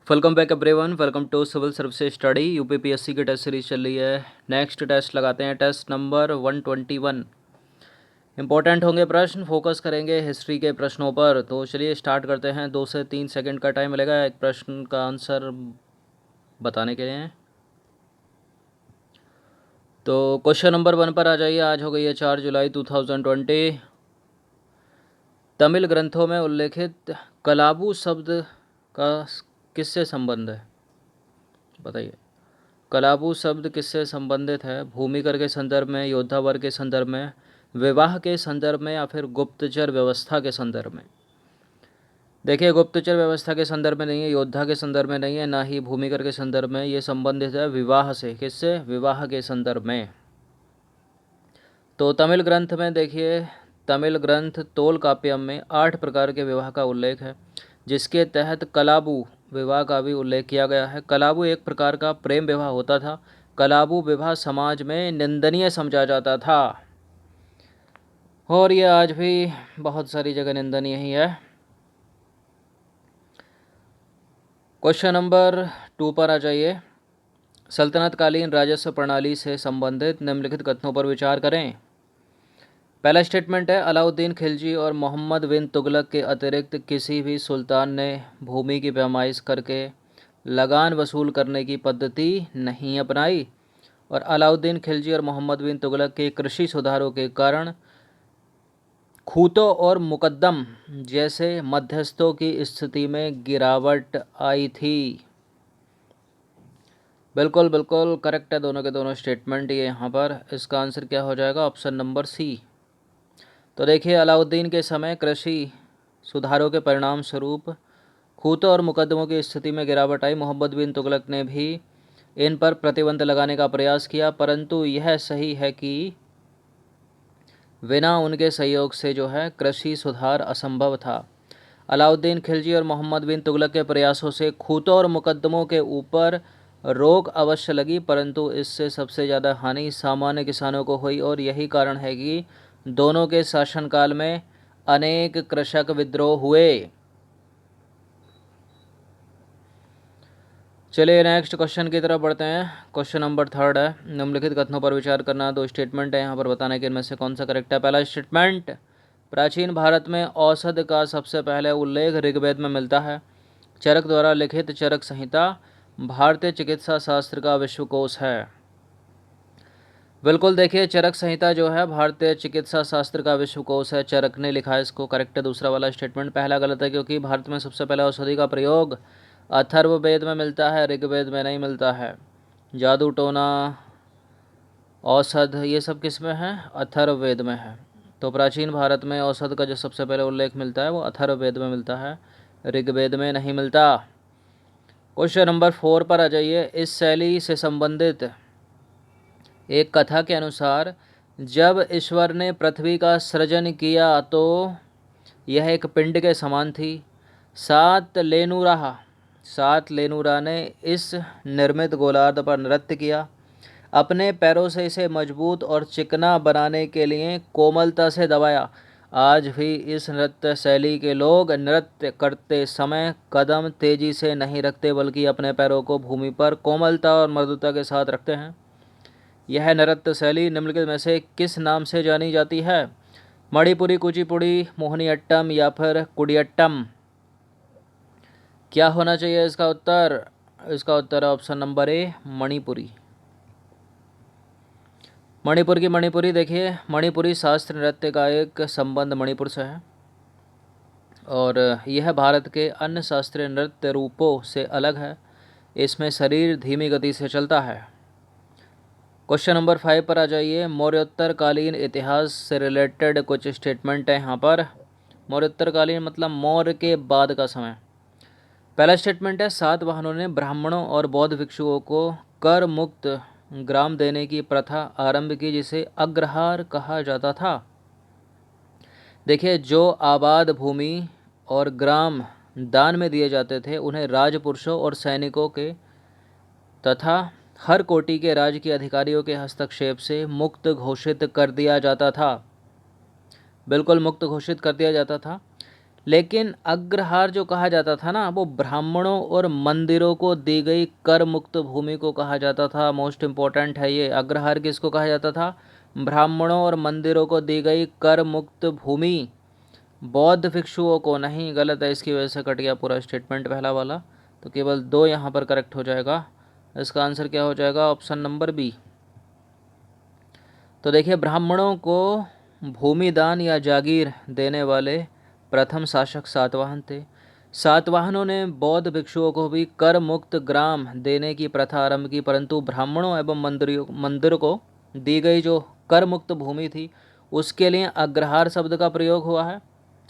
Welcome back everyone, welcome to civil services study. UPPSC की test series चल रही है। नेक्स्ट टेस्ट लगाते हैं, टेस्ट नंबर 121। इंपॉर्टेंट होंगे प्रश्न, फोकस करेंगे हिस्ट्री के प्रश्नों पर। तो चलिए स्टार्ट करते हैं। 2 से 3 सेकंड का टाइम मिलेगा एक प्रश्न का आंसर बताने के लिए। तो क्वेश्चन नंबर 1 पर आ जाइए। आज हो गई है 4 जुलाई 2020। तमिल ग्रंथों में उल्लेखित कलाबू शब्द का किससे संबंध है? बताइए। कलाबू शब्द किससे संबंधित है? भूमिकर के संदर्भ में, योद्धा वर्ग के संदर्भ में, विवाह के संदर्भ में, या फिर गुप्तचर व्यवस्था के संदर्भ में? देखिए, गुप्तचर व्यवस्था के संदर्भ में नहीं है, योद्धा के संदर्भ में नहीं है, ना ही भूमिकर के संदर्भ में। ये संबंधित है विवाह से। किससे? विवाह के संदर्भ में। तो तमिल ग्रंथ में देखिए, तमिल ग्रंथ तोलकाप्यम में 8 प्रकार के विवाह का उल्लेख है, जिसके तहत कलाबू विवाह का भी उल्लेख किया गया है। कलाबू एक प्रकार का प्रेम विवाह होता था। कलाबू विवाह समाज में निंदनीय समझा जाता था, और यह आज भी बहुत सारी जगह निंदनीय ही है। क्वेश्चन नंबर 2 पर आ जाइए। सल्तनतकालीन राजस्व प्रणाली से संबंधित निम्नलिखित कथनों पर विचार करें। पहला स्टेटमेंट है, अलाउद्दीन खिलजी और मोहम्मद बिन तुगलक के अतिरिक्त किसी भी सुल्तान ने भूमि की पैमाइश करके लगान वसूल करने की पद्धति नहीं अपनाई, और अलाउद्दीन खिलजी और मोहम्मद बिन तुगलक के कृषि सुधारों के कारण खूतों और मुकद्दम जैसे मध्यस्थों की स्थिति में गिरावट आई थी। बिल्कुल बिल्कुल करेक्ट है दोनों के दोनों स्टेटमेंट। ये यहाँ पर इसका आंसर क्या हो जाएगा? Option number C. तो देखिए, अलाउद्दीन के समय कृषि सुधारों के परिणाम स्वरूप खूतों और मुकदमों की स्थिति में गिरावट आई। मोहम्मद बिन तुगलक ने भी इन पर प्रतिबंध लगाने का प्रयास किया, परंतु यह सही है कि बिना उनके सहयोग से जो है कृषि सुधार असंभव था। अलाउद्दीन खिलजी और मोहम्मद बिन तुगलक के प्रयासों से खूतों और मुकदमों के ऊपर रोक अवश्य लगी, परंतु इससे सबसे ज़्यादा हानि सामान्य किसानों को हुई, और यही कारण है कि दोनों के शासनकाल में अनेक कृषक विद्रोह हुए। चलिए नेक्स्ट क्वेश्चन की तरफ बढ़ते हैं। क्वेश्चन नंबर 3 है, निम्नलिखित कथनों पर विचार करना। 2 स्टेटमेंट है यहाँ पर, बताने के इनमें से कौन सा करेक्ट है। पहला स्टेटमेंट, प्राचीन भारत में औषध का सबसे पहले उल्लेख ऋग्वेद में मिलता है। चरक द्वारा लिखित चरक संहिता भारतीय चिकित्सा शास्त्र का विश्वकोश है। बिल्कुल, देखिए चरक संहिता जो है भारतीय चिकित्सा शास्त्र का विश्वकोश है। चरक ने लिखा है इसको, करेक्ट है दूसरा वाला स्टेटमेंट। पहला गलत है, क्योंकि भारत में सबसे पहले औषधि का प्रयोग अथर्ववेद में मिलता है, ऋग्वेद में नहीं मिलता है। जादू टोना, औषध, ये सब किस में है? अथर्ववेद में है। तो प्राचीन भारत में औषध का जो सबसे पहले उल्लेख मिलता है वो अथर्ववेद में मिलता है, ऋग्वेद में नहीं मिलता। क्वेश्चन नंबर 4 पर आ जाइए। इस शैली से संबंधित एक कथा के अनुसार जब ईश्वर ने पृथ्वी का सृजन किया तो यह एक पिंड के समान थी। सात लेनुरा ने इस निर्मित गोलार्ध पर नृत्य किया। अपने पैरों से इसे मजबूत और चिकना बनाने के लिए कोमलता से दबाया। आज भी इस नृत्य शैली के लोग नृत्य करते समय कदम तेजी से नहीं रखते, बल्कि अपने पैरों को भूमि पर कोमलता और मृदुता के साथ रखते हैं। यह नृत्य शैली निम्नलिखित में से किस नाम से जानी जाती है? मणिपुरी, कुचिपुड़ी, मोहिनीअट्टम या फिर कुडियट्टम? क्या होना चाहिए इसका उत्तर? इसका उत्तर है option number A, Manipuri. Manipur की मणिपुरी, देखिए मणिपुरी शास्त्र नृत्य का एक संबंध मणिपुर से है, और यह भारत के अन्य शास्त्रीय नृत्य रूपों से अलग है। इसमें शरीर धीमी गति से चलता है। क्वेश्चन नंबर 5 पर आ जाइए। मौर्योत्तर कालीन इतिहास से रिलेटेड कुछ स्टेटमेंट है यहाँ पर। मौर्योत्तर कालीन मतलब मौर्य के बाद का समय। पहला स्टेटमेंट है, सातवाहनों ने ब्राह्मणों और बौद्ध भिक्षुओं को कर मुक्त ग्राम देने की प्रथा आरंभ की, जिसे अग्रहार कहा जाता था। देखिए, जो आबाद भूमि और ग्राम दान में दिए जाते थे उन्हें राजपुरुषों और सैनिकों के तथा हर कोटि के राज्य के अधिकारियों के हस्तक्षेप से मुक्त घोषित कर दिया जाता था। बिल्कुल मुक्त घोषित कर दिया जाता था। लेकिन अग्रहार जो कहा जाता था ना, वो ब्राह्मणों और मंदिरों को दी गई कर मुक्त भूमि को कहा जाता था। मोस्ट इम्पोर्टेंट है ये, अग्रहार किसको कहा जाता था? ब्राह्मणों और मंदिरों को दी गई कर मुक्त भूमि, बौद्ध भिक्षुओं को नहीं। गलत है, इसकी वजह से कट गया पूरा स्टेटमेंट पहला वाला, तो केवल 2 यहाँ पर करेक्ट हो जाएगा। इसका आंसर क्या हो जाएगा? Option number B. तो देखिए, ब्राह्मणों को भूमि दान या जागीर देने वाले प्रथम शासक सातवाहन थे। सातवाहनों ने बौद्ध भिक्षुओं को भी कर मुक्त ग्राम देने की प्रथा आरंभ की, परंतु ब्राह्मणों एवं मंदिर को दी गई जो कर मुक्त भूमि थी, उसके लिए अग्रहार शब्द का प्रयोग हुआ है।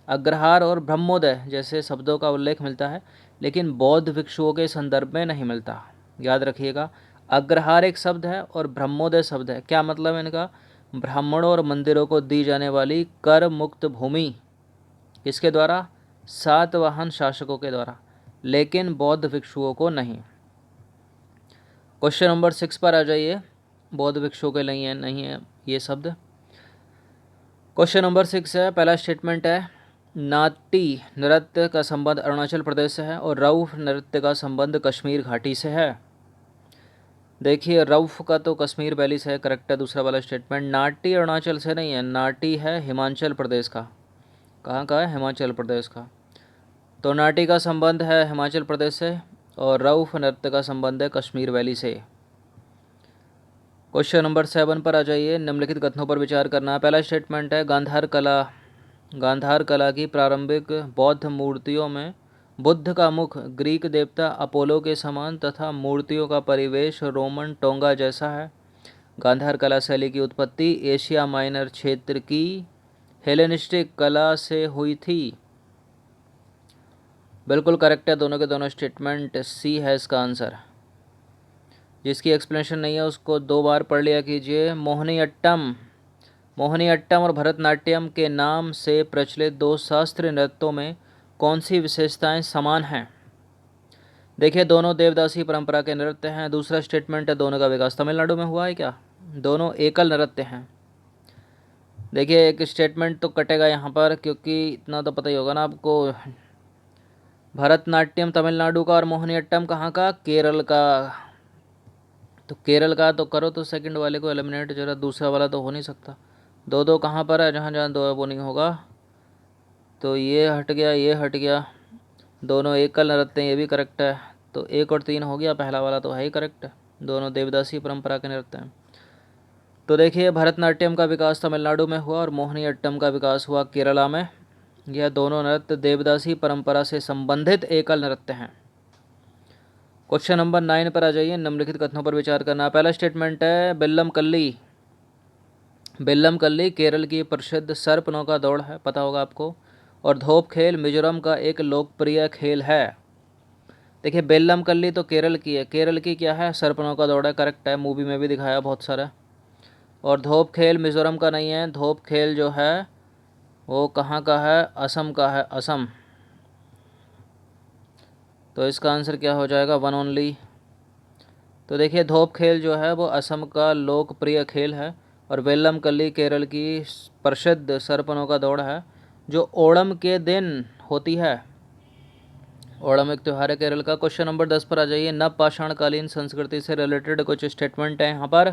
अग्रहार और ब्रह्मोदय जैसे शब्दों का उल्लेख मिलता है, लेकिन बौद्ध भिक्षुओं के संदर्भ में नहीं मिलता। याद रखिएगा, अग्रहार एक शब्द है और ब्रह्मोदय शब्द है। क्या मतलब है इनका? ब्राह्मणों और मंदिरों को दी जाने वाली कर मुक्त भूमि किसके द्वारा? सातवाहन शासकों के द्वारा, लेकिन बौद्ध भिक्षुओं को नहीं। क्वेश्चन नंबर 6 पर आ जाइए। बौद्ध भिक्षुओं के लिए नहीं है ये शब्द। क्वेश्चन नंबर 6 है, पहला स्टेटमेंट है, नाटी नृत्य का संबंध अरुणाचल प्रदेश से है और रऊफ नृत्य का संबंध कश्मीर घाटी से है। देखिए, रऊफ का तो कश्मीर वैली से है, करेक्ट है दूसरा वाला स्टेटमेंट। नाटी अरुणाचल से नहीं है, नाटी है हिमाचल प्रदेश का। कहाँ का है? हिमाचल प्रदेश का। तो नाटी का संबंध है हिमाचल प्रदेश से और रऊफ नृत्य का संबंध है कश्मीर वैली से। क्वेश्चन नंबर 7 पर आ जाइए। निम्नलिखित कथनों पर विचार करना। पहला स्टेटमेंट है, गांधार कला की प्रारंभिक बौद्ध मूर्तियों में बुद्ध का मुख ग्रीक देवता अपोलो के समान तथा मूर्तियों का परिवेश रोमन टोंगा जैसा है। गांधार कला शैली की उत्पत्ति एशिया माइनर क्षेत्र की हेलेनिस्टिक कला से हुई थी। बिल्कुल करेक्ट है दोनों के दोनों स्टेटमेंट। सी है इसका आंसर। जिसकी एक्सप्लेनेशन नहीं है उसको 2 बार पढ़ लिया कीजिए। मोहिनीअट्टम और भरतनाट्यम के नाम से प्रचलित 2 शास्त्रीय नृत्यों में कौन सी विशेषताएं समान हैं? देखिए, दोनों देवदासी परंपरा के नृत्य हैं। दूसरा स्टेटमेंट है, दोनों का विकास तमिलनाडु में हुआ है क्या? दोनों एकल नृत्य हैं। देखिए, एक स्टेटमेंट तो कटेगा यहाँ पर, क्योंकि इतना तो पता ही होगा ना आपको, भरतनाट्यम तमिलनाडु का और मोहिनीअट्टम कहाँ का? केरल का। तो केरल का तो करो, तो सेकंड वाले को एलिमिनेट, जरा दूसरा वाला तो हो नहीं सकता। 2-2 कहाँ पर है? जहाँ जहाँ 2 है वो नहीं होगा। तो ये हट गया, ये हट गया। दोनों एकल नृत्य हैं, ये भी करेक्ट है। तो 1 और 3 हो गया, पहला वाला तो है ही करेक्ट है। दोनों देवदासी परंपरा के नृत्य हैं। तो देखिए, भरतनाट्यम का विकास तमिलनाडु में हुआ और मोहिनीअट्टम का विकास हुआ केरला में। यह दोनों नृत्य देवदासी परंपरा से संबंधित एकल नृत्य हैं। क्वेश्चन नंबर 9 पर आ जाइए। निम्नलिखित कथनों पर विचार करना। पहला स्टेटमेंट है, बेल्लम कल्ली केरल की प्रसिद्ध सर्प नौका दौड़ है, पता होगा आपको। और धोप खेल मिजोरम का एक लोकप्रिय खेल है। देखिए, बेल्लम कल्ली तो केरल की है, केरल की क्या है? सर्प नौका दौड़ है, करेक्ट है, मूवी में भी दिखाया बहुत सारा। और धोप खेल मिजोरम का नहीं है, धोप खेल जो है वो कहाँ का है? असम का है, असम। तो इसका आंसर क्या हो जाएगा? 1 ओनली। तो देखिए, धोप खेल जो है वो असम का लोकप्रिय खेल है और वेल्लम कल्ली केरल की प्रसिद्ध सर्पनों का दौड़ है, जो ओणम के दिन होती है। ओणम एक त्यौहार है केरल का। क्वेश्चन नंबर 10 पर आ जाइए। नवपाषाणकालीन संस्कृति से रिलेटेड कुछ स्टेटमेंट हैं यहाँ पर।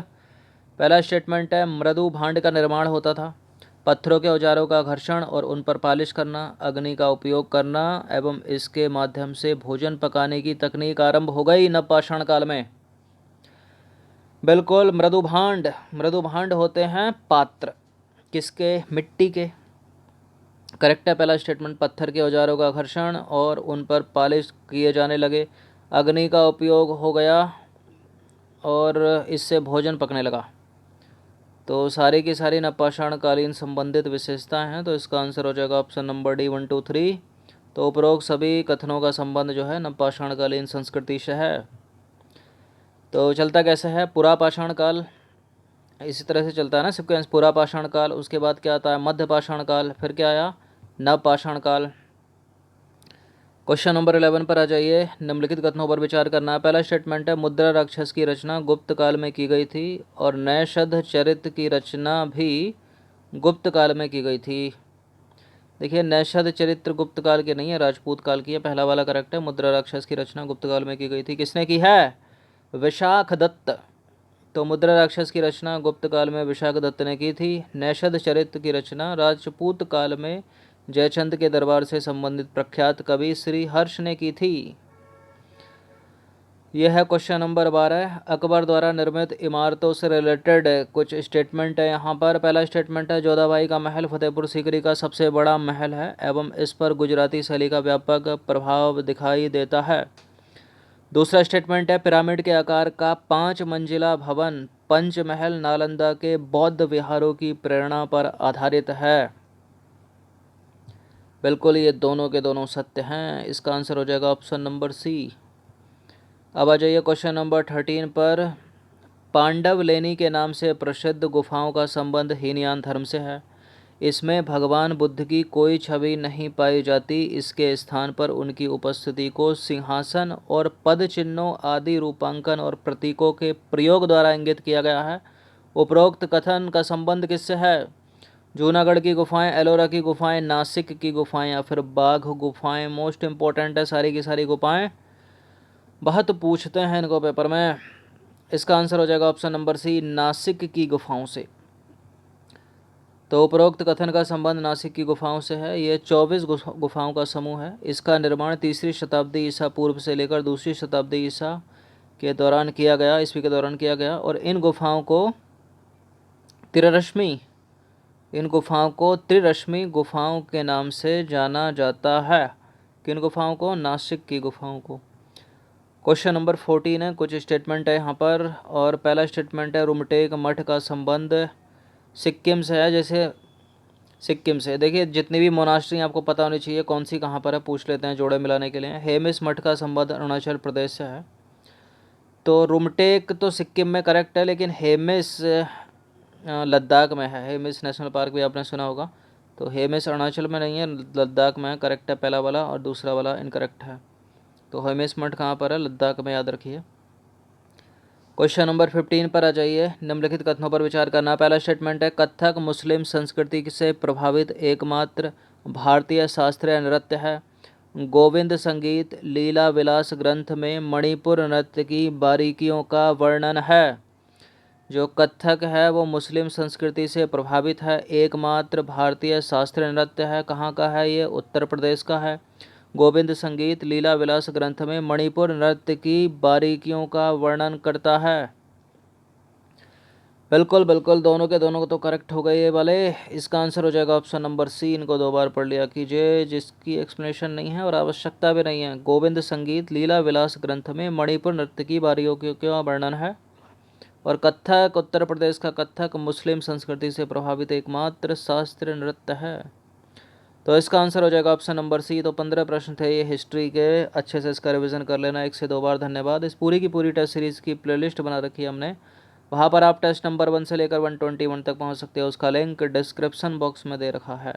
पहला स्टेटमेंट है, मृदु भांड का निर्माण होता था। पत्थरों के औजारों का घर्षण और उन पर पालिश करना, अग्नि का उपयोग करना एवं इसके माध्यम से भोजन पकाने की तकनीक आरंभ हो गई नवपाषाण काल में। बिल्कुल, मृदु भांड होते हैं पात्र, किसके? मिट्टी के। करेक्ट है पहला स्टेटमेंट। पत्थर के औजारों का घर्षण और उन पर पालिश किए जाने लगे, अग्नि का उपयोग हो गया और इससे भोजन पकने लगा। तो सारी की सारी नवपाषाणकालीन संबंधित विशेषताएं हैं। तो इसका आंसर हो जाएगा ऑप्शन नंबर डी, 1, 2, 3। तो उपरोक्त सभी कथनों का संबंध जो है नवपाषाणकालीन संस्कृति से है। तो चलता कैसे है? पुरापाषाण काल, इसी तरह से चलता है ना सिक्वेंस। पुरापाषाण काल, उसके बाद क्या आता है? मध्यपाषाण काल, फिर क्या आया? नवपाषाण काल। क्वेश्चन नंबर 11 पर आ जाइए। निम्नलिखित कथनों पर विचार करना है। पहला स्टेटमेंट है, मुद्रा राक्षस की रचना गुप्त काल में की गई थी और नैषध चरित्र की रचना भी गुप्त काल में की गई थी। देखिए नैषध चरित्र गुप्त काल की नहीं है, राजपूत काल की है, पहला वाला करेक्ट है। मुद्रा राक्षस की रचना गुप्त काल में की गई थी, किसने की है? विशाख दत्त। तो मुद्रा राक्षस की रचना गुप्त काल में विशाख दत्त ने की थी। नैषध चरित्र की रचना राजपूत काल में जयचंद के दरबार से संबंधित प्रख्यात कवि श्री हर्ष ने की थी। यह है क्वेश्चन नंबर 12। अकबर द्वारा निर्मित इमारतों से रिलेटेड कुछ स्टेटमेंट है यहाँ पर। पहला स्टेटमेंट है जोधाबाई का महल फतेहपुर सीकरी का सबसे बड़ा महल है एवं इस पर गुजराती शैली का व्यापक प्रभाव दिखाई देता है। दूसरा स्टेटमेंट है पिरामिड के आकार का 5 मंजिला भवन पंचमहल नालंदा के बौद्ध विहारों की प्रेरणा पर आधारित है। बिल्कुल ये दोनों के दोनों सत्य हैं। इसका आंसर हो जाएगा ऑप्शन नंबर सी। अब आ जाइए क्वेश्चन नंबर 13 पर। पांडव लेनी के नाम से प्रसिद्ध गुफाओं का संबंध हीनयान धर्म से है। इसमें भगवान बुद्ध की कोई छवि नहीं पाई जाती। इसके स्थान पर उनकी उपस्थिति को सिंहासन और पद चिन्हों आदि रूपांकन और प्रतीकों के प्रयोग द्वारा इंगित किया गया है। उपरोक्त कथन का संबंध किससे है? जूनागढ़ की गुफाएं, एलोरा की गुफाएं, नासिक की गुफाएं या फिर बाघ गुफाएं। मोस्ट इंपॉर्टेंट है सारी की सारी गुफाएं, बहुत पूछते हैं इनको पेपर में। इसका आंसर हो जाएगा ऑप्शन नंबर सी, नासिक की गुफाओं से। तो उपरोक्त कथन का संबंध नासिक की गुफाओं से है। ये 24 गुफाओं का समूह है। इसका निर्माण 3री शताब्दी ईसा पूर्व से लेकर 2री शताब्दी ईसा के दौरान किया गया, ईस्वी के दौरान किया गया। और इन गुफाओं को त्रिरश्मि गुफाओं के नाम से जाना जाता है। किन गुफाओं को? नासिक की गुफाओं को। क्वेश्चन नंबर 14 है, कुछ स्टेटमेंट है यहाँ पर। और पहला स्टेटमेंट है रुमटेक मठ का संबंध सिक्किम से है। जैसे सिक्किम से देखिए जितनी भी मोनास्ट्री आपको पता होनी चाहिए कौन सी कहाँ पर है, पूछ लेते हैं जोड़े मिलाने के लिए। हेमिस मठ का संबंध अरुणाचल प्रदेश से है। तो रुमटेक तो सिक्किम में करेक्ट है, लेकिन हेमिस लद्दाख में है। हेमिस नेशनल पार्क भी आपने सुना होगा। तो हेमिस अरुणाचल में नहीं है, लद्दाख में है। करेक्ट है पहला वाला, और दूसरा वाला इनकरेक्ट है। तो हेमिस मठ कहाँ पर है? लद्दाख में, याद रखिए। क्वेश्चन नंबर 15 पर आ जाइए। निम्नलिखित कथनों पर विचार करना। पहला स्टेटमेंट है कथक मुस्लिम संस्कृति से प्रभावित एकमात्र भारतीय शास्त्रीय नृत्य है। गोविंद संगीत लीला विलास ग्रंथ में मणिपुर नृत्य की बारीकियों का वर्णन है। जो कथक है वो मुस्लिम संस्कृति से प्रभावित है, एकमात्र भारतीय शास्त्रीय नृत्य है। कहाँ का है ये? उत्तर प्रदेश का है। गोविंद संगीत लीला विलास ग्रंथ में मणिपुर नृत्य की बारीकियों का वर्णन करता है। बिल्कुल बिल्कुल, दोनों के दोनों तो करेक्ट हो गए ये वाले। इसका आंसर हो जाएगा ऑप्शन नंबर सी। इनको 2 बार पढ़ लिया कीजिए, जिसकी एक्सप्लेनेशन नहीं है और आवश्यकता भी नहीं है। गोविंद संगीत लीला विलास ग्रंथ में मणिपुर नृत्य की बारीकियों का वर्णन है। और कथक, उत्तर प्रदेश का कथक मुस्लिम संस्कृति से प्रभावित एकमात्र शास्त्रीय नृत्य है। तो इसका आंसर हो जाएगा ऑप्शन नंबर सी। तो 15 प्रश्न थे ये हिस्ट्री के, अच्छे से इसका रिवीजन कर लेना 1 से 2 बार। धन्यवाद। इस पूरी की पूरी टेस्ट सीरीज़ की प्लेलिस्ट बना रखी है हमने, वहाँ पर आप टेस्ट नंबर 1 से लेकर 121 तक पहुँच सकते हो। उसका लिंक डिस्क्रिप्शन बॉक्स में दे रखा है।